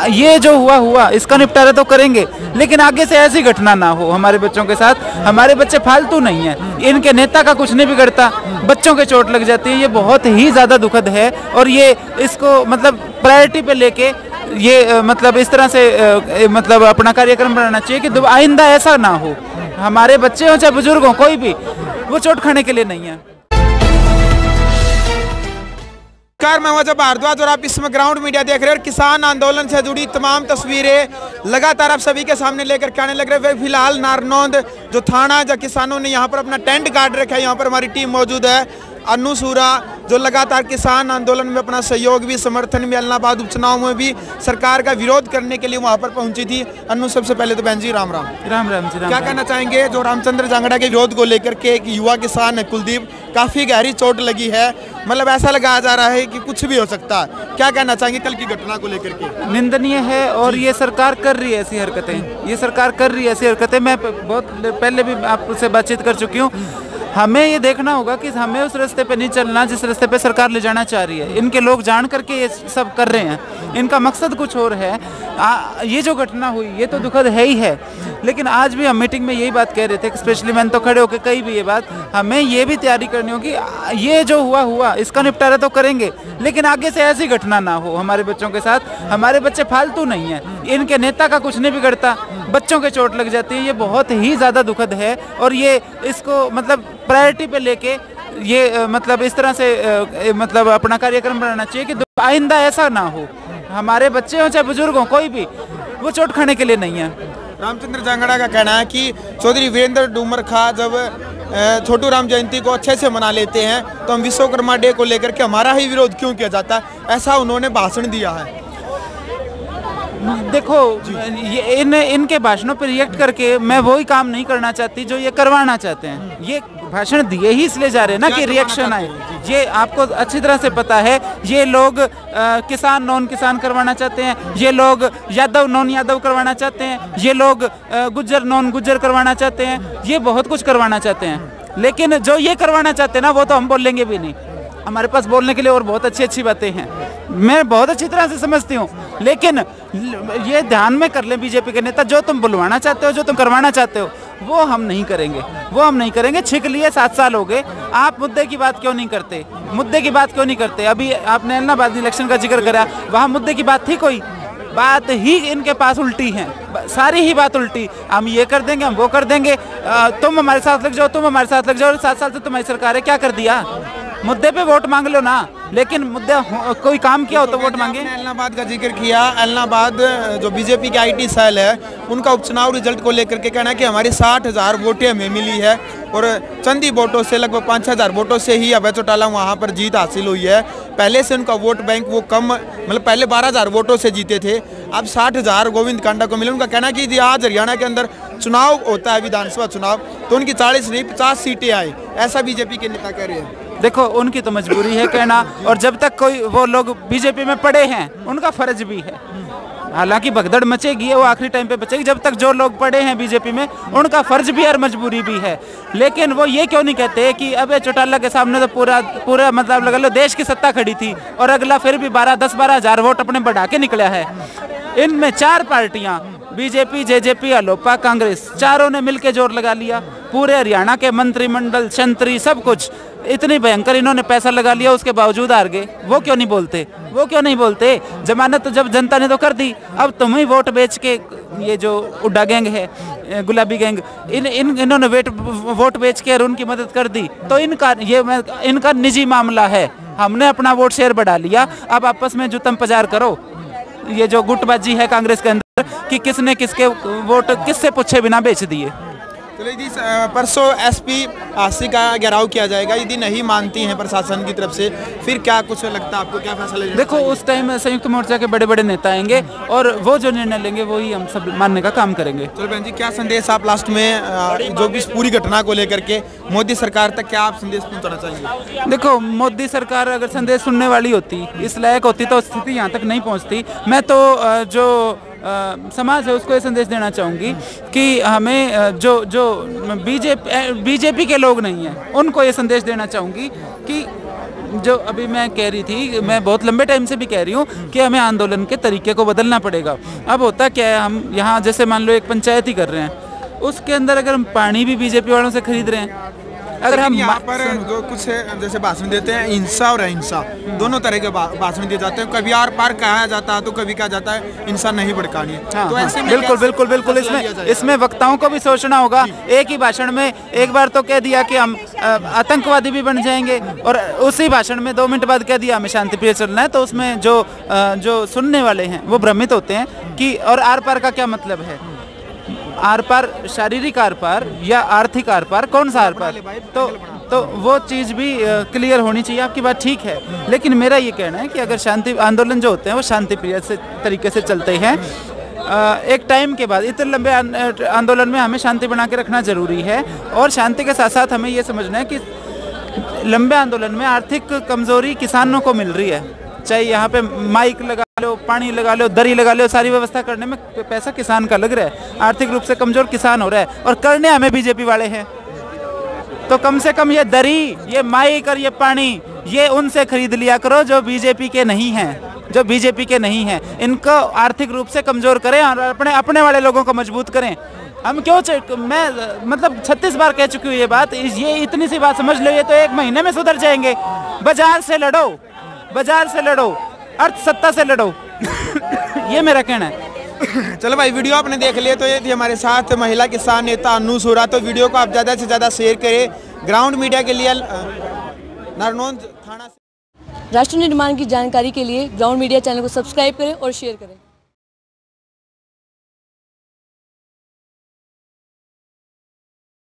ये जो हुआ इसका निपटारा तो करेंगे, लेकिन आगे से ऐसी घटना ना हो हमारे बच्चों के साथ। हमारे बच्चे फालतू नहीं हैं, इनके नेता का कुछ नहीं बिगड़ता, बच्चों के चोट लग जाती है। ये बहुत ही ज़्यादा दुखद है और ये इसको मतलब प्रायोरिटी पे लेके ये मतलब इस तरह से मतलब अपना कार्यक्रम बनाना चाहिए कि आइंदा ऐसा ना हो। हमारे बच्चे हो चाहे बुजुर्ग हो, कोई भी वो चोट खाने के लिए नहीं है। मैं वजह भारद्वाज और आप इस समय ग्राउंड मीडिया देख रहे हैं और किसान आंदोलन से जुड़ी तमाम तस्वीरें लगातार आप सभी के सामने लेकर के आने लग रहे हैं। फिलहाल नारनौंद जो थाना जहाँ किसानों ने यहाँ पर अपना टेंट गाड़ रखा है, यहाँ पर हमारी टीम मौजूद है। अनु सूरा जो लगातार किसान आंदोलन में अपना सहयोग भी, समर्थन भी, एलनाबाद उपचुनाव में भी सरकार का विरोध करने के लिए वहाँ पर पहुंची थी। अनु, सबसे पहले तो बहन जी राम राम। राम राम जी। क्या कहना चाहेंगे जो रामचंद्र जांगड़ा के विरोध को लेकर के एक युवा किसान है कुलदीप, काफी गहरी चोट लगी है, मतलब ऐसा लगाया जा रहा है कि कुछ भी हो सकता है, क्या कहना चाहेंगे कल की घटना को लेकर के? निंदनीय है और ये सरकार कर रही है ऐसी हरकतें, ये सरकार कर रही है ऐसी हरकतें। मैं बहुत पहले भी आपसे बातचीत कर चुकी हूँ। हमें ये देखना होगा कि हमें उस रास्ते पे नहीं चलना जिस रास्ते पे सरकार ले जाना चाह रही है। इनके लोग जान करके ये सब कर रहे हैं, इनका मकसद कुछ और है। ये जो घटना हुई ये तो दुखद है ही है, लेकिन आज भी हम मीटिंग में यही बात कह रहे थे कि स्पेशली मैंने तो खड़े होकर कही भी ये बात, हमें ये भी तैयारी करनी होगी। ये जो हुआ इसका निपटारा तो करेंगे, लेकिन आगे से ऐसी घटना ना हो हमारे बच्चों के साथ। हमारे बच्चे फालतू नहीं हैं, इनके नेता का कुछ नहीं बिगड़ता, बच्चों के चोट लग जाती है। ये बहुत ही ज़्यादा दुखद है और ये इसको मतलब प्रायोरिटी पे लेके ये मतलब इस तरह से मतलब अपना कार्यक्रम बनाना चाहिए कि आइंदा ऐसा ना हो। हमारे बच्चे हो चाहे बुजुर्ग हो, कोई भी वो चोट खाने के लिए नहीं है। रामचंद्र जांगड़ा का कहना है कि चौधरी वीरेंद्र डूमर खां जब छोटू राम जयंती को अच्छे से मना लेते हैं तो हम विश्वकर्मा डे को लेकर के हमारा ही विरोध क्यों किया जाता है, ऐसा उन्होंने भाषण दिया है। देखो ये इनके भाषणों पर रिएक्ट करके मैं वही काम नहीं करना चाहती जो ये करवाना चाहते हैं। ये भाषण दिए ही इसलिए जा रहे हैं ना कि रिएक्शन आए। ये आपको अच्छी तरह से पता है, ये लोग किसान नॉन किसान करवाना चाहते हैं, ये लोग यादव नॉन यादव करवाना चाहते हैं, ये लोग गुज्जर नॉन गुज्जर करवाना चाहते हैं, ये बहुत कुछ करवाना चाहते हैं। लेकिन जो ये करवाना चाहते हैं ना वो तो हम बोलेंगे भी नहीं। हमारे पास बोलने के लिए और बहुत अच्छी बातें हैं, मैं बहुत अच्छी तरह से समझती हूँ। लेकिन ये ध्यान में कर लें बीजेपी के नेता, जो तुम बुलवाना चाहते हो, जो तुम करवाना चाहते हो, वो हम नहीं करेंगे, वो हम नहीं करेंगे। छिक लिए 7 साल हो गए, आप मुद्दे की बात क्यों नहीं करते? मुद्दे की बात क्यों नहीं करते? अभी आपने एलनाबाद इलेक्शन का जिक्र करा, वहाँ मुद्दे की बात थी? कोई बात ही इनके पास उल्टी है, सारी ही बात उल्टी। हम ये कर देंगे, हम वो कर देंगे, तुम हमारे साथ लग जाओ, तुम हमारे साथ लग जाओ। 7 साल से तुम्हारी सरकार है, क्या कर दिया? मुद्दे पे वोट मांग लो ना, लेकिन मुद्दे कोई काम किया हो तो वोट मांगे। एलनाबाद का जिक्र किया, एलनाबाद जो बीजेपी की आईटी सेल है उनका उपचुनाव रिजल्ट को लेकर के कहना है कि हमारी 60,000 वोटें हमें मिली है और चंदी वोटों से लगभग 5,000 वोटों से ही अभय चौटाला वहाँ पर जीत हासिल हुई है। पहले से उनका वोट बैंक वो कम, मतलब पहले 12,000 वोटों से जीते थे, अब 60,000 गोविंद कांडा को मिले। उनका कहना है कि आज हरियाणा के अंदर चुनाव होता है, विधानसभा चुनाव, तो उनकी 40 नहीं 50 सीटें आई, ऐसा बीजेपी के नेता कह रहे हैं। देखो उनकी तो मजबूरी है कहना, और जब तक कोई वो लोग बीजेपी में पड़े हैं उनका फर्ज भी है। हालांकि भगदड़ मचेगी, वो आखिरी टाइम पे बचेगी। जब तक जो लोग पड़े हैं बीजेपी में उनका फर्ज भी और मजबूरी भी है। लेकिन वो ये क्यों नहीं कहते कि अबे चौटाला के सामने तो पूरा मतलब लगा लो देश की सत्ता खड़ी थी और अगला फिर भी 10-12 हज़ार वोट अपने बढ़ा के निकला है। इनमें 4 पार्टियां बीजेपी, जेजेपी, अलोपा, कांग्रेस, चारों ने मिलकर जोर लगा लिया। पूरे हरियाणा के मंत्रिमंडल, संतरी, सब कुछ इतनी भयंकर इन्होंने पैसा लगा लिया, उसके बावजूद हार गए। वो क्यों नहीं बोलते? वो क्यों नहीं बोलते? जमानत तो जब जनता ने तो कर दी, अब तुम ही वोट बेच के, ये जो उड्डा गैंग है, गुलाबी गैंग, इन्होंने वोट बेच के और उनकी मदद कर दी, तो इनका निजी मामला है। हमने अपना वोट शेयर बढ़ा लिया, अब आपस में जुतम पजार करो। ये जो गुटबाजी है कांग्रेस के अंदर कि किसने किसके वोट किससे पूछे बिना बेच दिए। तो यदि परसों एसपी आशी का घेराव किया जाएगा, यदि नहीं मानती हैं प्रशासन की तरफ से, फिर क्या कुछ लगता है आपको, क्या फैसला लेना? देखो उस टाइम संयुक्त मोर्चा के बड़े बड़े नेता आएंगे और वो जो निर्णय लेंगे वही हम सब मानने का काम करेंगे। चलो बहन जी, क्या संदेश आप लास्ट में जो भी इस पूरी घटना को लेकर के मोदी सरकार तक क्या आप संदेश पहुँचाना चाहेंगे? देखो मोदी सरकार अगर संदेश सुनने वाली होती, इस लायक होती, तो स्थिति यहाँ तक नहीं पहुँचती। मैं तो जो समाज है उसको ये संदेश देना चाहूँगी कि हमें जो बीजेपी के लोग नहीं हैं उनको ये संदेश देना चाहूँगी कि जो अभी मैं कह रही थी, मैं बहुत लंबे टाइम से भी कह रही हूँ कि हमें आंदोलन के तरीके को बदलना पड़ेगा। अब होता क्या है, हम यहाँ जैसे मान लो एक पंचायत ही कर रहे हैं, उसके अंदर अगर हम पानी भी बीजेपी वालों से खरीद रहे हैं, अगर हम यहाँ पर जो कुछ जैसे भाषण देते हैं, हिंसा और अहिंसा दोनों तरह के भाषण दिए जाते हैं। कभी आर पार कहा जाता है तो कभी कहा जाता है हिंसा नहीं भड़कानी है। हाँ, तो ऐसे में बिल्कुल बिल्कुल बिल्कुल इसमें वक्ताओं को भी सोचना होगा। एक ही भाषण में एक बार तो कह दिया कि हम आतंकवादी भी बन जाएंगे, और उसी भाषण में 2 मिनट बाद कह दिया हमें शांति प्रिय चलना है। तो उसमें जो सुनने वाले हैं वो भ्रमित होते हैं कि और आर पार का क्या मतलब है। आर पार शारीरिक आर पार या आर्थिक आर पार, कौन सा आर पार? तो वो चीज़ भी क्लियर होनी चाहिए। आपकी बात ठीक है, लेकिन मेरा ये कहना है कि अगर शांति आंदोलन जो होते हैं वो शांति प्रिय से तरीके से चलते हैं, एक टाइम के बाद इतने लंबे आंदोलन में हमें शांति बना के रखना जरूरी है। और शांति के साथ साथ हमें ये समझना है कि लंबे आंदोलन में आर्थिक कमजोरी किसानों को मिल रही है। चाहे यहाँ पे माइक लगा लो, पानी लगा लो, दरी लगा लो, सारी व्यवस्था करने में पैसा किसान का लग रहा है। आर्थिक रूप से कमजोर किसान हो रहा है, और करने हमें बीजेपी वाले हैं। तो कम से कम ये दरी, ये माइक और ये पानी, ये उनसे खरीद लिया करो जो बीजेपी के नहीं हैं, इनको आर्थिक रूप से कमजोर करें और अपने वाले लोगों को मजबूत करें। हम क्यों मैं मतलब 36 बार कह चुकी हूँ ये बात, ये इतनी सी बात समझ लो, ये तो 1 महीने में सुधर जाएंगे। बाजार से लड़ो, अर्थ सत्ता से लड़ो। ये मेरा कहना है। चलो भाई, वीडियो आपने देख लिया। तो ये थी हमारे साथ महिला किसान नेता अनु सोरा। तो वीडियो को आप ज़्यादा से ज़्यादा शेयर करें। ग्राउंड मीडिया के लिए नारनौंद थाना से। राष्ट्र निर्माण की जानकारी के लिए ग्राउंड मीडिया चैनल को सब्सक्राइब करें और शेयर करें।